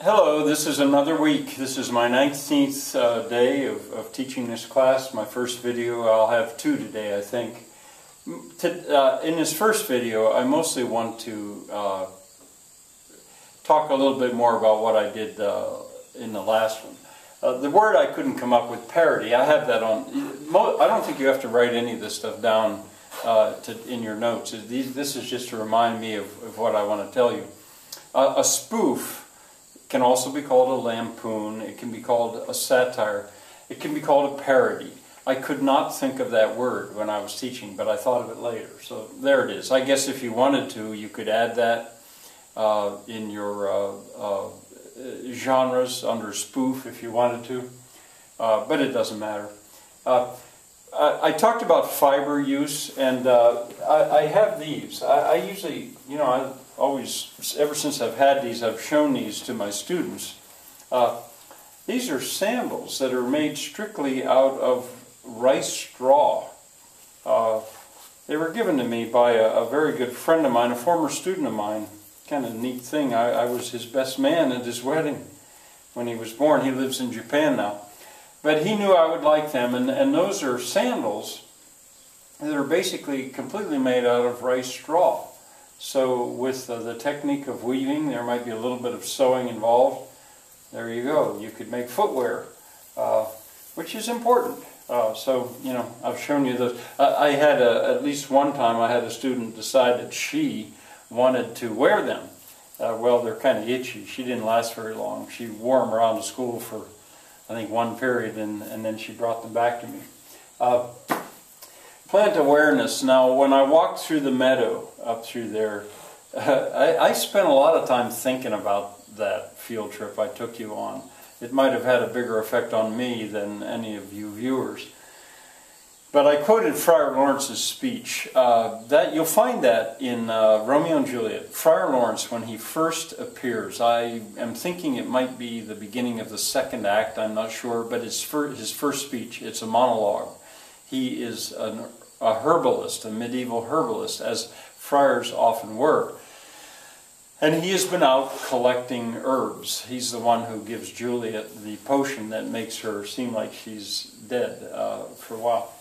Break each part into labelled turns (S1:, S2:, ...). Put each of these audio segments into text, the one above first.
S1: Hello, this is another week. This is my 19th day of teaching this class. My first video, I'll have two today, I think. In this first video, I mostly want to talk a little bit more about what I did in the last one. The word I couldn't come up with, parody, I have that on. I don't think you have to write any of this stuff down in your notes. This is just to remind me of what I want to tell you. A spoof can also be called a lampoon, it can be called a satire, it can be called a parody. I could not think of that word when I was teaching, but I thought of it later. So there it is. I guess if you wanted to, you could add that in your genres under spoof if you wanted to, but it doesn't matter. I talked about fiber use, and I have these. I usually, I always, ever since I've had these, I've shown these to my students. These are sandals that are made strictly out of rice straw. They were given to me by a very good friend of mine, a former student of mine. Kind of neat thing. I was his best man at his wedding when he was born. He lives in Japan now. But he knew I would like them, and those are sandals that are basically completely made out of rice straw. So with the technique of weaving, there might be a little bit of sewing involved. There you go. You could make footwear, which is important. So, I've shown you those. I had at least one time I had a student decide that she wanted to wear them. Well, they're kind of itchy. She didn't last very long. She wore them around the school for, I think, one period, and then she brought them back to me. Plant awareness. Now, when I walked through the meadow up through there, I spent a lot of time thinking about that field trip I took you on. It might have had a bigger effect on me than any of you viewers. But I quoted Friar Laurence's speech. You'll find that in Romeo and Juliet. Friar Laurence, when he first appears, I am thinking it might be the beginning of the second act, I'm not sure, but it's his first speech. It's a monologue. He is a herbalist, a medieval herbalist, as friars often were. And he has been out collecting herbs. He's the one who gives Juliet the potion that makes her seem like she's dead for a while.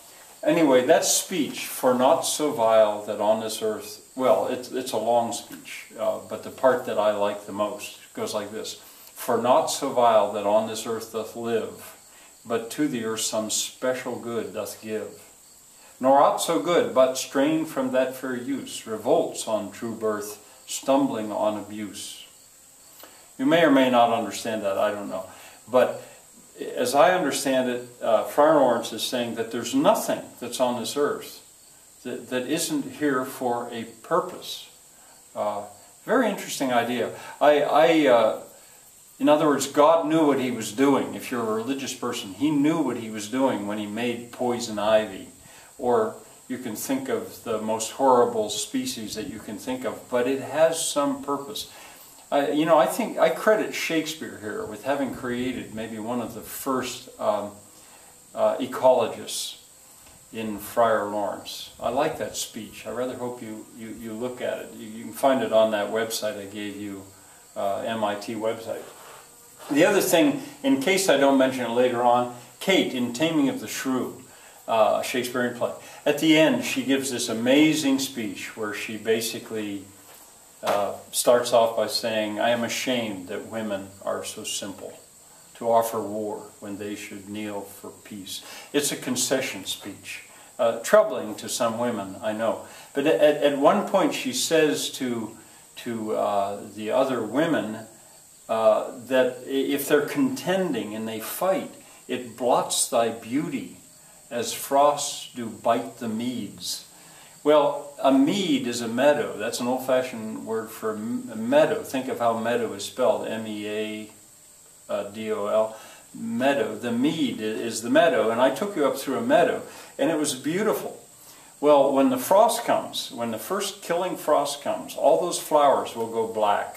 S1: Anyway, that speech, "For naught so vile that on this earth," well, it's a long speech, but the part that I like the most goes like this. "For naught so vile that on this earth doth live, but to the earth some special good doth give. Nor aught so good, but strained from that fair use, revolts on true birth, stumbling on abuse." You may or may not understand that, I don't know. But as I understand it, Friar Laurence is saying that there's nothing that's on this earth that isn't here for a purpose. Very interesting idea. In other words, God knew what he was doing. If you're a religious person, he knew what he was doing when he made poison ivy. Or you can think of the most horrible species that you can think of, but it has some purpose. I think I credit Shakespeare here with having created maybe one of the first ecologists in Friar Laurence. I like that speech. I rather hope you look at it. You can find it on that website I gave you, MIT website. The other thing, in case I don't mention it later on, Kate in Taming of the Shrew, a Shakespearean play. At the end, she gives this amazing speech where she basically starts off by saying, "I am ashamed that women are so simple, to offer war when they should kneel for peace." It's a concession speech. Troubling to some women, I know. But at one point she says to the other women that if they're contending and they fight, it blots thy beauty as frosts do bite the meads. Well, a mead is a meadow. That's an old-fashioned word for a meadow. Think of how meadow is spelled, M-E-A-D-O-L, meadow. The mead is the meadow, and I took you up through a meadow, and it was beautiful. Well, when the frost comes, when the first killing frost comes, all those flowers will go black.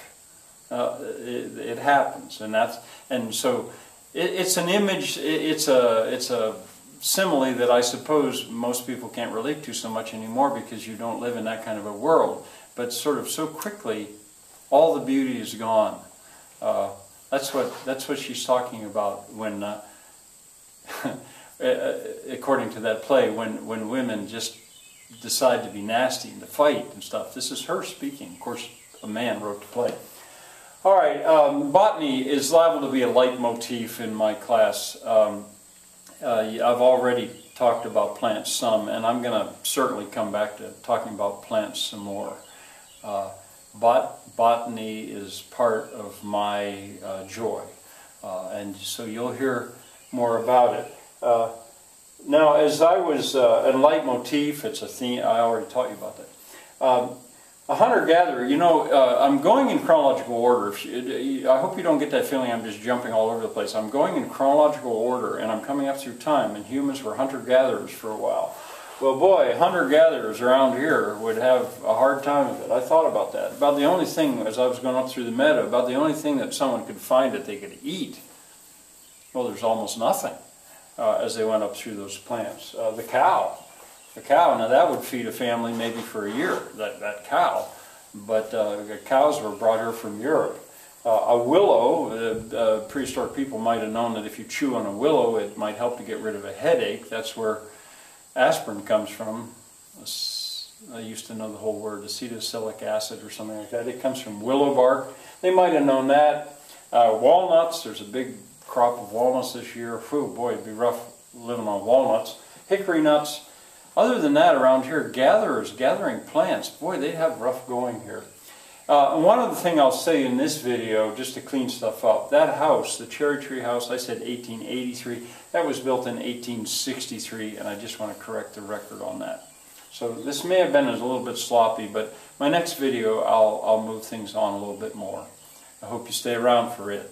S1: It happens, and so it's an image. It's a simile that I suppose most people can't relate to so much anymore because you don't live in that kind of a world. But sort of so quickly, all the beauty is gone. That's what she's talking about when, according to that play, when women just decide to be nasty and to fight and stuff. This is her speaking. Of course, a man wrote the play. All right, botany is liable to be a leitmotif in my class. I've already talked about plants some, and I'm going to certainly come back to talking about plants some more. Botany is part of my joy, and so you'll hear more about it. Now, as I was, a leitmotif, it's a theme, I already taught you about that. A hunter-gatherer, you know, I'm going in chronological order. I hope you don't get that feeling I'm just jumping all over the place. I'm going in chronological order, and I'm coming up through time, and humans were hunter-gatherers for a while. Well, boy, hunter-gatherers around here would have a hard time of it. I thought about that. About the only thing, as I was going up through the meadow, about the only thing that someone could find that they could eat, well, there's almost nothing as they went up through those plants. The cow. The cow, now that would feed a family maybe for a year, that cow. But the cows were brought here from Europe. A willow, prehistoric people might have known that if you chew on a willow, it might help to get rid of a headache. That's where aspirin comes from. I used to know the whole word, acetylsalicylic acid or something like that. It comes from willow bark. They might have known that. Walnuts, there's a big crop of walnuts this year. Whew, boy, it'd be rough living on walnuts. Hickory nuts. Other than that, around here, gatherers, gathering plants, boy, they have rough going here. And one other thing I'll say in this video, just to clean stuff up, that house, the cherry tree house, I said 1883, that was built in 1863, and I just want to correct the record on that. So this may have been a little bit sloppy, but my next video, I'll move things on a little bit more. I hope you stay around for it.